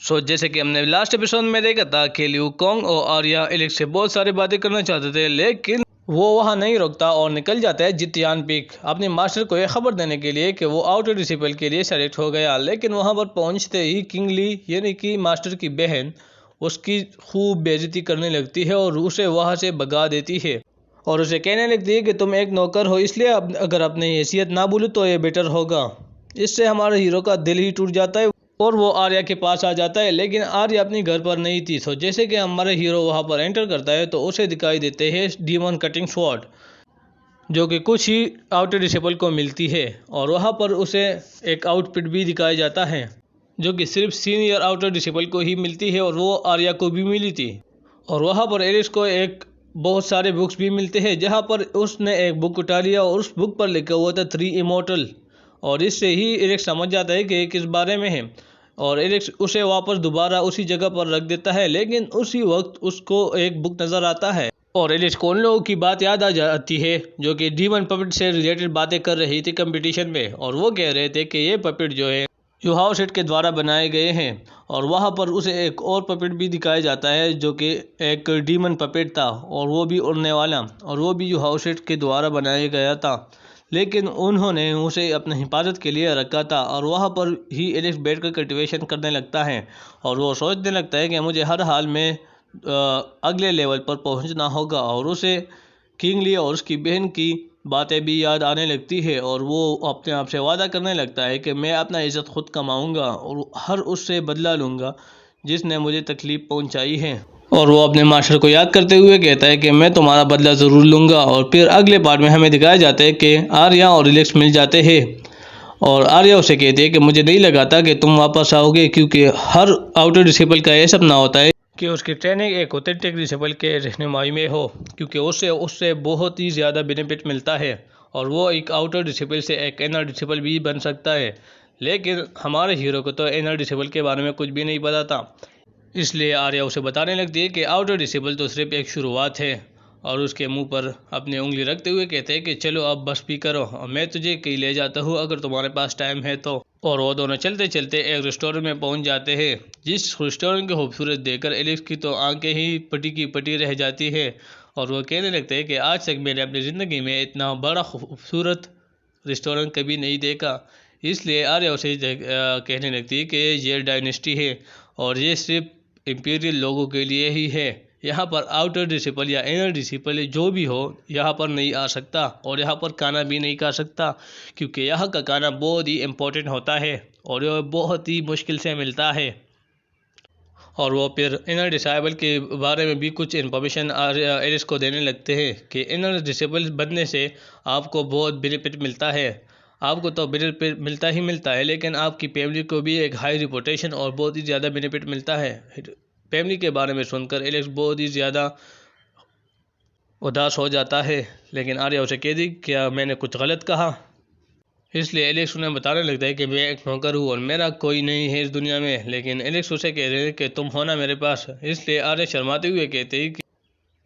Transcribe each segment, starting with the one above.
जैसे कि हमने लास्ट एपिसोड में देखा था कि लिu कॉन्ग और आर्या एलेक्स से बहुत सारी बातें करना चाहते थे, लेकिन वो वहाँ नहीं रुकता और निकल जाता है जितियान पीक अपने मास्टर को यह खबर देने के लिए कि वो आउटर डिसिपल के लिए सेलेक्ट हो गया। लेकिन वहाँ पर पहुँचते ही किंग ली यानी कि मास्टर की बहन उसकी खूब बेइज्जती करने लगती है और उसे वहाँ से भगा देती है और उसे कहने लगती है कि तुम एक नौकर हो, इसलिए अगर अपनी हैसियत ना भूलो तो ये बेटर होगा। इससे हमारे हीरो का दिल ही टूट जाता है और वो आर्या के पास आ जाता है, लेकिन आर्या अपनी घर पर नहीं थी। जैसे कि हमारा हीरो वहाँ पर एंटर करता है तो उसे दिखाई देते हैं डीमन कटिंग स्वॉर्ड, जो कि कुछ ही आउटर डिसेबल को मिलती है और वहाँ पर उसे एक आउटफिट भी दिखाया जाता है जो कि सिर्फ सीनियर आउटर डिसेबल को ही मिलती है और वो आर्या को भी मिली थी। और वहाँ पर एलिस को एक बहुत सारे बुक्स भी मिलते हैं, जहाँ पर उसने एक बुक उठा लिया और उस बुक पर लिखा हुआ था 3 इमोर्टल और इससे ही एलेक्स समझ जाता है कि किस बारे में है और एलेक्स उसे वापस दोबारा उसी जगह पर रख देता है। लेकिन उसी वक्त उसको एक बुक नज़र आता है और एलेक्स को उन लोगों की बात याद आ जाती है जो कि डीमन पपेट से रिलेटेड बातें कर रही थी कंपटीशन में, और वो कह रहे थे कि ये पपेट जो है यूहाओ सेट के द्वारा बनाए गए हैं। और वहाँ पर उसे एक और पपेट भी दिखाया जाता है जो कि एक डीमन पपेट था और वो भी उड़ने वाला और वो भी यूहाओ सेट के द्वारा बनाया गया था, लेकिन उन्होंने उसे अपनी हिफाजत के लिए रखा था। और वहाँ पर ही एलेक्स बैठकर कल्टिवेशन करने लगता है और वो सोचने लगता है कि मुझे हर हाल में अगले लेवल पर पहुँचना होगा और उसे किंग ली और उसकी बहन की बातें भी याद आने लगती है और वो अपने आप से वादा करने लगता है कि मैं अपना इज़्ज़त खुद कमाऊंगा और हर उससे बदला लूँगा जिसने मुझे तकलीफ़ पहुंचाई है। और वो अपने मास्टर को याद करते हुए कहता है कि मैं तुम्हारा बदला ज़रूर लूँगा। और फिर अगले पार्ट में हमें दिखाया जाता है कि आर्या और एलेक्स मिल जाते हैं और आर्या उसे कहती है कि मुझे नहीं लगा था कि तुम वापस आओगे, क्योंकि हर आउटर डिसेबल का यह सपना होता है कि उसकी ट्रेनिंग एक ऑथेंटिक डिसेबल के रहनुमाई में हो, क्योंकि उससे उससे बहुत ही ज़्यादा बेनिफिट मिलता है और वो एक आउटर डिसेबल से एक इनर डिसेबल भी बन सकता है। लेकिन हमारे हीरो को तो इनर डिसेबल के बारे में कुछ भी नहीं पता था, इसलिए आर्या उसे बताने लगती है कि आउटर डिसेबल तो सिर्फ एक शुरुआत है और उसके मुंह पर अपनी उंगली रखते हुए कहते हैं कि चलो अब बस भी करो और मैं तुझे कहीं ले जाता हूँ अगर तुम्हारे पास टाइम है तो। और वो दोनों चलते चलते एक रेस्टोरेंट में पहुंच जाते हैं, जिस रेस्टोरेंट की खूबसूरत देखकर एलेक्स की तो आंखें ही पटी की पटी रह जाती है और वो कहने लगते हैं कि आज तक मैंने अपनी ज़िंदगी में इतना बड़ा खूबसूरत रेस्टोरेंट कभी नहीं देखा। इसलिए आर्या उसे कहने लगती है कि ये डायनेस्टी है और ये सिर्फ इम्पीरियल लोगों के लिए ही है, यहाँ पर आउटर डिसिपल या इनर डिसिपल जो भी हो यहाँ पर नहीं आ सकता और यहाँ पर खाना भी नहीं खा सकता, क्योंकि यहाँ का खाना बहुत ही इम्पोर्टेंट होता है और यह बहुत ही मुश्किल से मिलता है। और वो फिर इनर डिसेबल के बारे में भी कुछ इन्फॉर्मेशन एलिस को देने लगते हैं कि इनर डिसेबल बनने से आपको बहुत बेनिफिट मिलता है। आपको तो बेनिफिट मिलता ही मिलता है, लेकिन आपकी फैमिली को भी एक हाई रिपोर्टेशन और बहुत ही ज़्यादा बेनिफिट मिलता है। फैमिली के बारे में सुनकर एलेक्स बहुत ही ज़्यादा उदास हो जाता है, लेकिन आर्या उसे कह दी क्या मैंने कुछ गलत कहा। इसलिए एलेक्स उन्हें बताने लगता है कि मैं एक नौकर हूँ और मेरा कोई नहीं है इस दुनिया में, लेकिन एलेक्स उसे कह रहे हैं कि तुम हो ना मेरे पास। इसलिए आर्या शर्माते हुए कहते हैं कि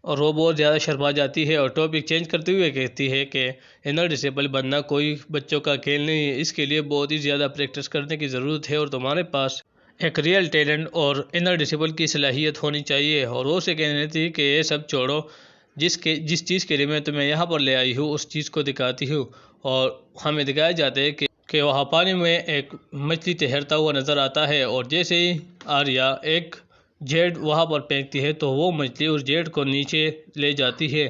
और वो बहुत ज़्यादा शर्मा जाती है और टॉपिक चेंज करते हुए कहती है कि इनर डिसेबल बनना कोई बच्चों का खेल नहीं है, इसके लिए बहुत ही ज़्यादा प्रैक्टिस करने की ज़रूरत है और तुम्हारे पास एक रियल टैलेंट और इनर डिसेबल की सलाहियत होनी चाहिए। और वो उसे कहने थी कि ये सब छोड़ो, जिस चीज़ के लिए मैं तुम्हें यहाँ पर ले आई हूँ उस चीज़ को दिखाती हूँ। और हमें दिखाया जाता है कि वहाँ पानी में एक मछली तैरता हुआ नज़र आता है और जैसे ही आर्या एक जेड वहाँ पर फेंकती है तो वो मछली उस जेड को नीचे ले जाती है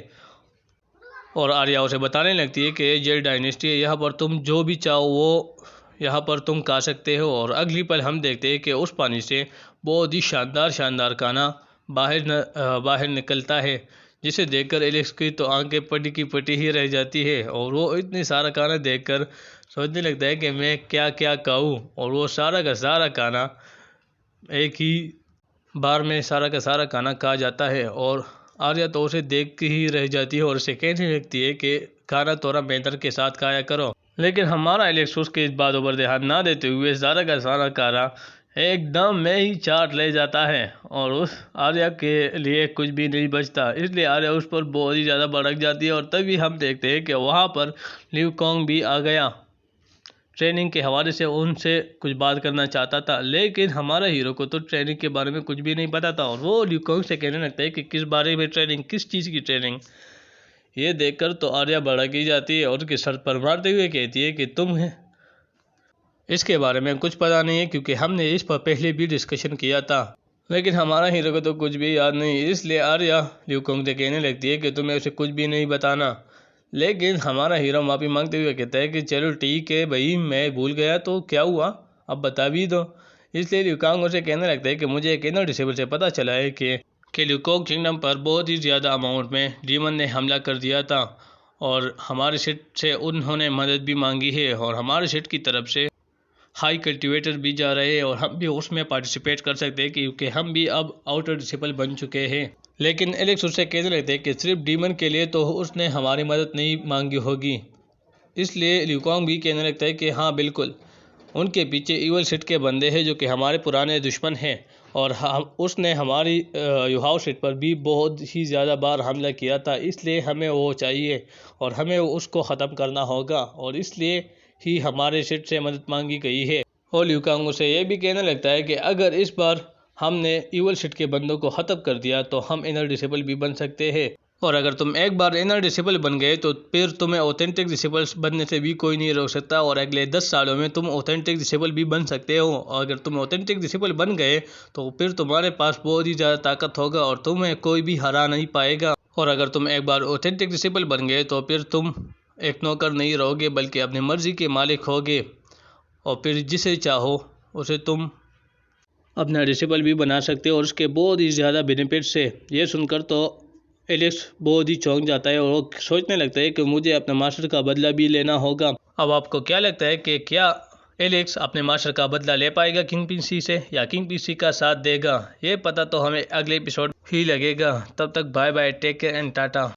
और आर्या उसे बताने लगती है कि जेड डायनेस्टी है, यहाँ पर तुम जो भी चाहो वो यहाँ पर तुम खा सकते हो। और अगली पल हम देखते हैं कि उस पानी से बहुत ही शानदार शानदार खाना बाहर निकलता है, जिसे देखकर एलेक्स की तो आंखें पटी की पटी ही रह जाती है और वो इतनी सारा खाना देखकर सोचने लगता है कि मैं क्या क्या खाऊं। और वो सारा का सारा खाना एक ही बार में सारा का सारा खाना खा जाता है और आर्या तो उसे देख के ही रह जाती है और उसे कहने लगती है कि खाना थोड़ा मेहनत के साथ खाया करो। लेकिन हमारा एलेक्स उसके इस बातों पर ध्यान ना देते हुए सारा का सारा खाना एकदम में ही चाट ले जाता है और उस आर्या के लिए कुछ भी नहीं बचता। इसलिए आर्या उस पर बहुत ही ज़्यादा भड़क जाती है और तभी हम देखते हैं कि वहाँ पर लिu कॉन्ग भी आ गया ट्रेनिंग के हवाले से उनसे कुछ बात करना चाहता था, लेकिन हमारा हीरो को तो ट्रेनिंग के बारे में कुछ भी नहीं पता था और वो ल्यू कांग से कहने लगता है कि किस बारे में ट्रेनिंग, किस चीज़ की ट्रेनिंग। ये देखकर तो आर्या भड़क ही जाती है और उसके सर पर मारते हुए कहती है कि तुम्हें इसके बारे में कुछ पता नहीं है, क्योंकि हमने इस पर पहले भी डिस्कशन किया था। लेकिन हमारा हीरो को तो कुछ भी याद नहीं, इसलिए आर्या ल्यू कांग से कहने लगती है कि तुम्हें उसे कुछ भी नहीं बताना। लेकिन हमारा हीरो माफ़ी मांगते हुए कहता है कि चलो ठीक है भाई, मैं भूल गया तो क्या हुआ, अब बता भी दो। इसलिए ल्यू कांग उसे कहने लगता है कि मुझे एक इनर डिसेबल से पता चला है कि ल्यू कांग किंगडम पर बहुत ही ज़्यादा अमाउंट में डीमन ने हमला कर दिया था और हमारे सेट से उन्होंने मदद भी मांगी है और हमारे सेट की तरफ से हाई कल्टिवेटर भी जा रहे हैं और हम भी उसमें पार्टिसिपेट कर सकते हैं, क्योंकि हम भी अब आउटर डिसेबल बन चुके हैं। लेकिन एलेक्स उससे कहने लगते हैं कि सिर्फ डीमन के लिए तो उसने हमारी मदद नहीं मांगी होगी। इसलिए ल्यू कांग भी कहने लगता है कि हाँ बिल्कुल, उनके पीछे इवल सेट के बंदे हैं जो कि हमारे पुराने दुश्मन हैं और उसने हमारी युहाव सेट पर भी बहुत ही ज़्यादा बार हमला किया था, इसलिए हमें वो चाहिए और हमें उसको ख़त्म करना होगा और इसलिए ही हमारे सेट से मदद मांगी गई है। और ल्यू कांग उसे ये भी कहने लगता है कि अगर इस बार हमने इवल सेट के बंदों को ख़त्म कर दिया तो हम इनर डिसेबल भी बन सकते हैं, और अगर तुम एक बार इनर डिसेबल बन गए तो फिर तुम्हें ऑथेंटिक डिसेबल बनने से भी कोई नहीं रोक सकता और अगले 10 सालों में तुम ऑथेंटिक डिसेबल भी बन सकते हो। और अगर तुम ऑथेंटिक डिसेबल बन गए तो फिर तुम्हारे पास बहुत ही ज़्यादा ताकत होगा और तुम्हें कोई भी हरा नहीं पाएगा। और अगर तुम एक बार ऑथेंटिक डिसेबल बन गए तो फिर तुम एक नौकर नहीं रहोगे बल्कि अपनी मर्ज़ी के मालिक होगे और फिर जिसे चाहो उसे तुम अपना डिसेबल भी बना सकते हो और उसके बहुत ही ज़्यादा बेनिफिट्स है। ये सुनकर तो एलेक्स बहुत ही चौंक जाता है और वो सोचने लगता है कि मुझे अपने मास्टर का बदला भी लेना होगा। अब आपको क्या लगता है कि क्या एलेक्स अपने मास्टर का बदला ले पाएगा किंगपिन सी से या किंगपिन सी का साथ देगा? ये पता तो हमें अगले एपिसोड ही लगेगा। तब तक bye bye, take care and Tata.